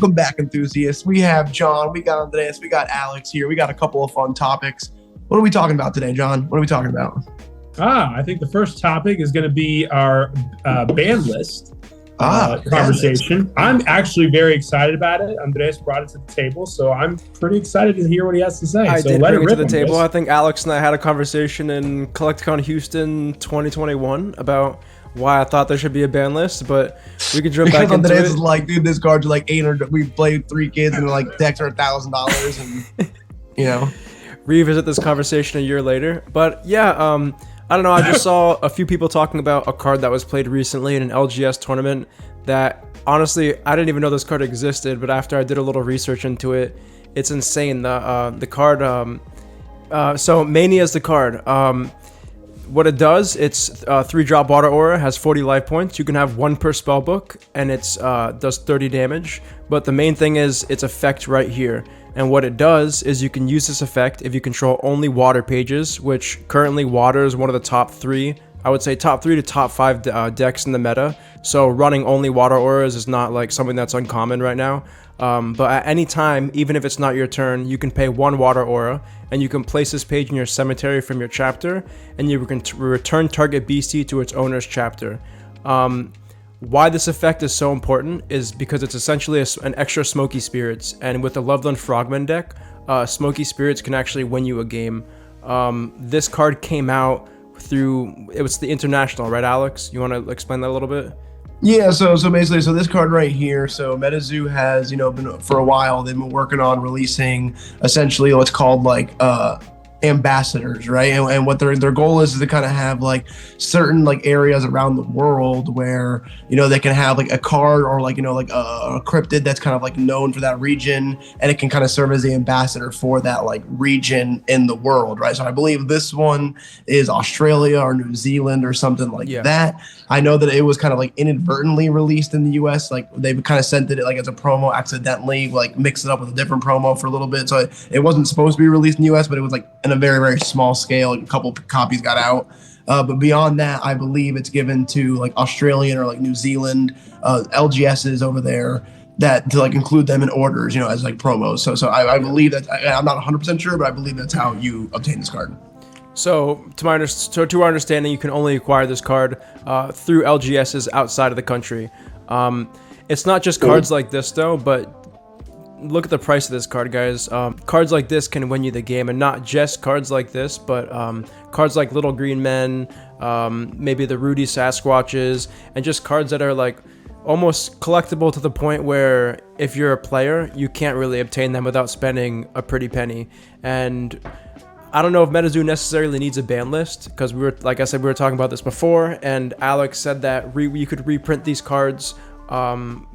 Welcome back, enthusiasts. We have John, we got Andreas, we got Alex here. We got a couple of fun topics. What are we talking about today, John? What are we talking about? I think the first topic is going to be our ban list conversation. I'm actually very excited about it. Andreas brought it to the table, so I'm pretty excited to hear what he has to say. I so did let bring it to the Andreas. table. I think Alex and I had a conversation in CollectCon Houston 2021 about why I thought there should be a ban list, but we could jump back into Andreas it. is like, dude, this card's like 800. We played 3 kids and like decks are $1,000, and you know. Revisit this conversation a year later. But yeah, I don't know. I just saw a few people talking about a card that was played recently in an LGS tournament that honestly, I didn't even know this card existed, but after I did a little research into it, it's insane. The card, so Mania is the card. What it does, it's 3-drop water aura, has 40 life points. You can have 1 per spell book, and it's does 30 damage. But the main thing is its effect right here. And what it does is you can use this effect if you control only water pages, which currently water is one of the top 3. I would say top 3 to top 5 decks in the meta. So running only water auras is not like something that's uncommon right now. But at any time, even if it's not your turn, you can pay 1 water aura, and you can place this page in your cemetery from your chapter, and you can return target BC to its owner's chapter. Why this effect is so important is because it's essentially an extra Smoky Spirits, and with the Loveland Frogman deck, Smoky Spirits can actually win you a game. This card came out through, it was the International, right, Alex? You want to explain that a little bit? Yeah, so basically, so this card right here, so Metazoo has, been for a while, they've been working on releasing essentially what's called like ambassadors, right? And what their goal is to kind of have like certain like areas around the world where they can have like a card or like like a cryptid that's kind of like known for that region, and it can kind of serve as the ambassador for that like region in the world, right? So I believe this one is Australia or New Zealand or something like that. I know that it was kind of like inadvertently released in the US, like they kind of sent it like as a promo accidentally, like mixed it up with a different promo for a little bit, so it wasn't supposed to be released in the US, but it was like in a very, very small scale. Like a couple copies got out, but beyond that, I believe it's given to like Australian or like New Zealand LGSs over there, that to like include them in orders, as like promos. So I believe that, I'm not 100% sure, but I believe that's how you obtain this card. So to our understanding, you can only acquire this card through LGSs outside of the country. It's not just cards like this though, but look at the price of this card, guys. Cards like this can win you the game, and not just cards like this, but cards like Little Green Men, maybe the Rudy Sasquatches, and just cards that are like almost collectible to the point where if you're a player, you can't really obtain them without spending a pretty penny. And I don't know if Metazoo necessarily needs a ban list, because like I said, we were talking about this before, and Alex said that you could reprint these cards,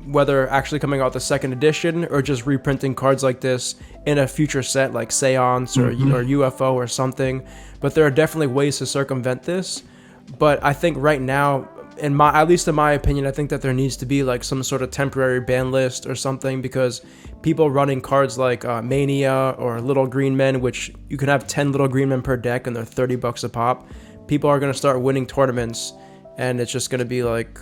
whether actually coming out the 2nd edition or just reprinting cards like this in a future set like Seance or UFO or something. But there are definitely ways to circumvent this. But I think right now, at least in my opinion, I think that there needs to be like some sort of temporary ban list or something, because people running cards like Mania or Little Green Men, which you can have 10 Little Green Men per deck and they're $30 a pop, people are going to start winning tournaments, and it's just going to be like,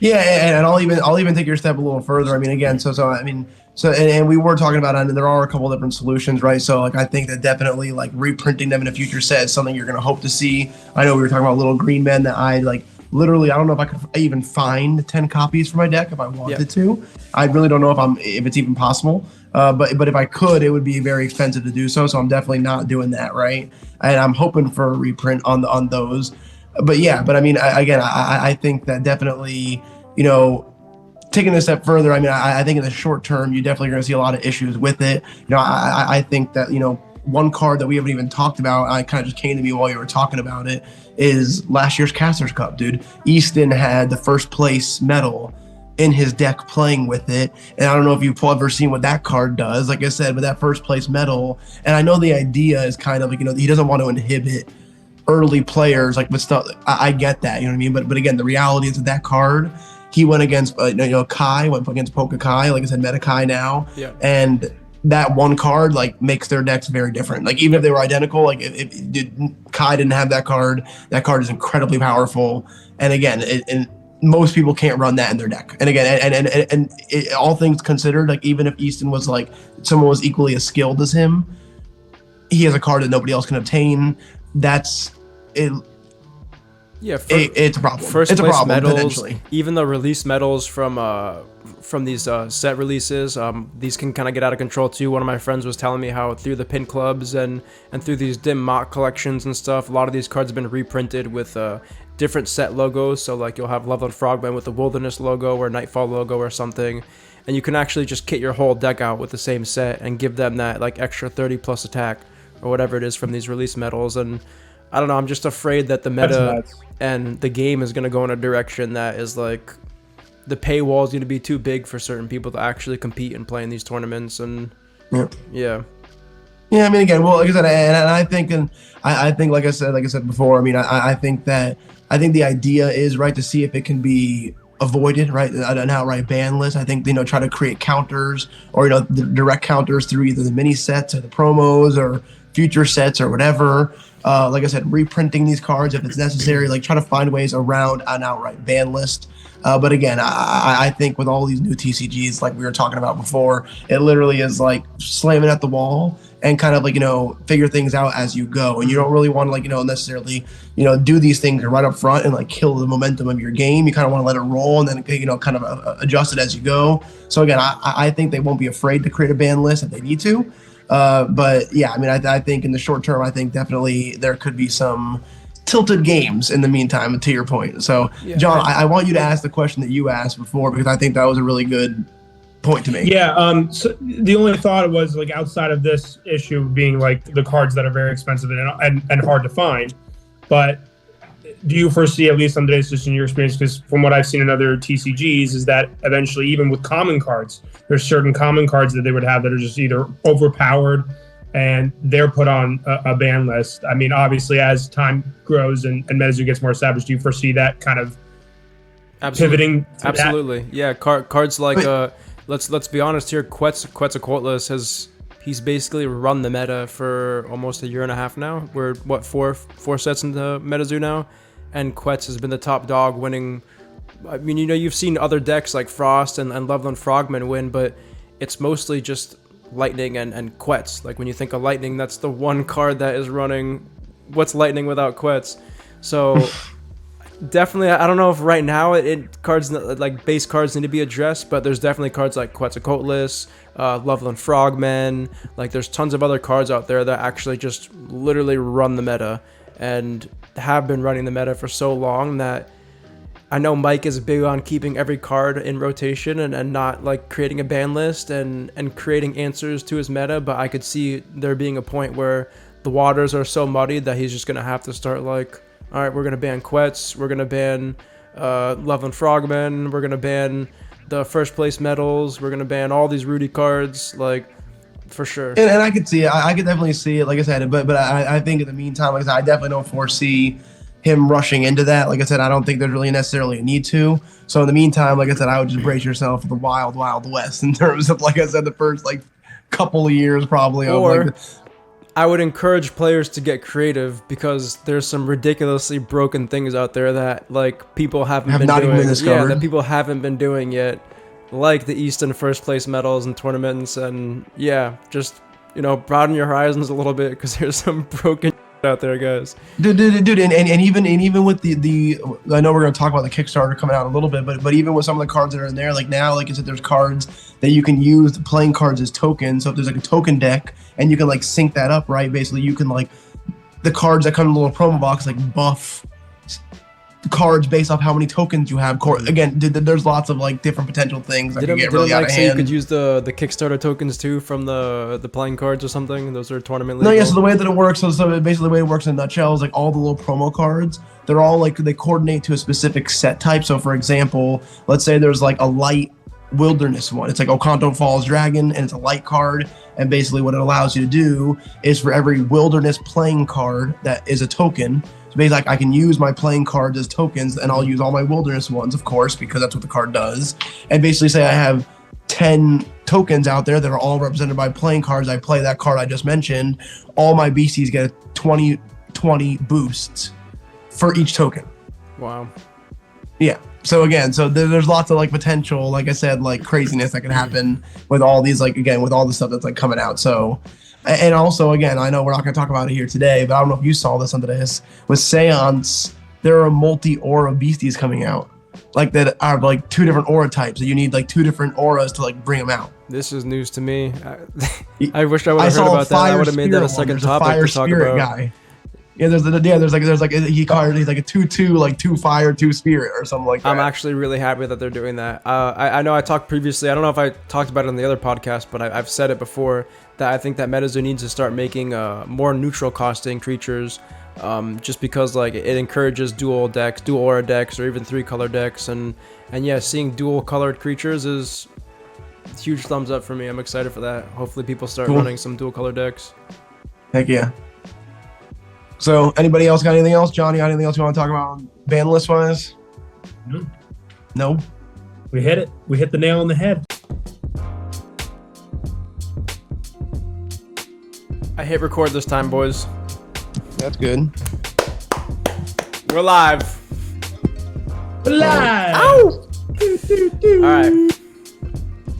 yeah, and I'll even take your step a little further. I mean, again, and we were talking about it, and there are a couple different solutions, right? So like I think that definitely like reprinting them in a future set is something you're going to hope to see. I know we were talking about Little Green Men that I like. Literally, I don't know if I could even find 10 copies for my deck if I wanted to. I really don't know if it's even possible. But if I could, it would be very expensive to do so. So I'm definitely not doing that, right? And I'm hoping for a reprint on those. But yeah, I mean, I think that definitely, taking a step further, I mean, I think in the short term, you definitely going to see a lot of issues with it. I think that, one card that we haven't even talked about, I kind of just came to me while you were talking about it, is last year's Casters Cup, dude. Easton had the first place medal in his deck playing with it, and I don't know if you've ever seen what that card does, like I said, but that first place medal, and I know the idea is kind of like, he doesn't want to inhibit early players, like, but stuff, I get that, you know what I mean, but again, the reality is that card, he went against Kai, went against Poke Kai, like I said, Meta Kai now, and that one card like makes their decks very different. Like even if they were identical, like if Kai didn't have that card is incredibly powerful. And again, most people can't run that in their deck. And again, and all things considered, like even if Easton was like someone was equally as skilled as him, he has a card that nobody else can obtain. That's it. Yeah, it's a problem. First it's a place problem medals, potentially. even the release medals from these set releases, these can kind of get out of control too. One of my friends was telling me how through the pin clubs and through these dim mock collections and stuff, a lot of these cards have been reprinted with different set logos. So like you'll have Loveland Frogman with the Wilderness logo or Nightfall logo or something, and you can actually just kit your whole deck out with the same set and give them that like extra 30 plus attack or whatever it is from these release medals. And I don't know, I'm just afraid that the meta and the game is going to go in a direction that is like the paywall is going to be too big for certain people to actually compete and play in these tournaments. And yeah. I mean, again, well, like I said, and I think, like I said before, I mean, I think the idea is right to see if it can be avoided, right? An outright ban list. I think, try to create counters or, the direct counters through either the mini sets or the promos or future sets or whatever. Like I said, reprinting these cards if it's necessary, like try to find ways around an outright ban list. But again, I think with all these new TCGs, like we were talking about before, it literally is like slamming at the wall and kind of like, figure things out as you go. And you don't really want to like, necessarily, do these things right up front and like kill the momentum of your game. You kind of want to let it roll and then, kind of adjust it as you go. So again, I think they won't be afraid to create a ban list if they need to. But yeah, I mean, I think in the short term, I think definitely there could be some tilted games in the meantime, to your point. So, John, I want you to ask the question that you asked before, because I think that was a really good point to make. Yeah. So the only thought was like outside of this issue being like the cards that are very expensive and hard to find, but do you foresee, at least Andres, just in your experience, because from what I've seen in other TCGs, is that eventually, even with common cards, there's certain common cards that they would have that are just either overpowered and they're put on a ban list. I mean, obviously, as time grows and Metazoo gets more established, do you foresee that kind of pivoting? Absolutely, yeah. Cards like let's be honest here, Quetzalcoatlus he's basically run the meta for almost a year and a half now. We're what four sets into Metazoo now, and Quetz has been the top dog, winning. I mean, you've seen other decks like Frost and Loveland Frogman win, but it's mostly just Lightning and Quetz. Like when you think of Lightning, that's the one card that is running. What's Lightning without Quetz? So definitely, I don't know if right now cards like base cards need to be addressed, but there's definitely cards like Quetzalcoatlus, Loveland Frogman. Like there's tons of other cards out there that actually just literally run the meta and have been running the meta for so long that I know Mike is big on keeping every card in rotation and not like creating a ban list and creating answers to his meta, but I could see there being a point where the waters are so muddy that he's just going to have to start like, all right, we're going to ban Quetz, we're going to ban Loveland Frogman, we're going to ban the first place medals, we're going to ban all these Rudy cards, like, for sure. And I could see it. I could definitely see it, like I said, but I think in the meantime, like I said, I definitely don't foresee him rushing into that. Like I said, I don't think there's really necessarily a need to. So in the meantime, like I said, I would just brace yourself for the wild west in terms of, like I said, the first like couple of years probably. Or I would encourage players to get creative, because there's some ridiculously broken things out there that like people haven't been doing. That people haven't been doing yet, like the Easton first place medals and tournaments, and just broaden your horizons a little bit, because there's some broken out there, guys. Dude, and even with the I know we're gonna talk about the Kickstarter coming out in a little bit, but even with some of the cards that are in there, like now, like I said, there's cards that you can use playing cards as tokens. So if there's like a token deck and you can like sync that up, right? Basically, you can like the cards that come in a little promo box like buff cards based off how many tokens you have. Again, there's lots of like different potential things that can get really out of hand. You could use the Kickstarter tokens too from the playing cards or something. Those are tournament legal. No, yeah. So the way that it works, so basically the way it works in a nutshell is like all the little promo cards. They're all like they coordinate to a specific set type. So for example, let's say there's like a light wilderness one. It's like Okanto Falls Dragon, and it's a light card. And basically what it allows you to do is for every wilderness playing card that is a token. So basically, like, I can use my playing cards as tokens, and I'll use all my wilderness ones, of course, because that's what the card does. And basically say I have 10 tokens out there that are all represented by playing cards. I play that card I just mentioned. All my BCs get a 20 boosts for each token. Wow. Yeah. So again, there's lots of like potential, like I said, like craziness that can happen with all these, like again, with all the stuff that's like coming out. So, and also again, I know we're not going to talk about it here today, but I don't know if you saw this on this with Seance. There are multi-aura beasties coming out, like that are like 2 different aura types. So you need like 2 different auras to like bring them out. This is news to me. I wish I would have heard saw a about that. I fire would have made that a spirit one. second There's a topic fire to talk spirit about. guy. Yeah, there's like he's like a 2/2, like 2 fire, 2 spirit or something like that. I'm actually really happy that they're doing that. I know I talked previously. I don't know if I talked about it on the other podcast, but I've said it before that I think that Metazoo needs to start making more neutral costing creatures, just because like it encourages dual decks, dual aura decks, or even 3-color decks, and yeah, seeing dual colored creatures is huge thumbs up for me. I'm excited for that. Hopefully, people start running some dual color decks. Heck yeah. So, anybody else got anything else? Johnny, anything else you want to talk about ban list wise? No. No? We hit it. We hit the nail on the head. I hit record this time, boys. That's good. We're live. Live. Ow! All right.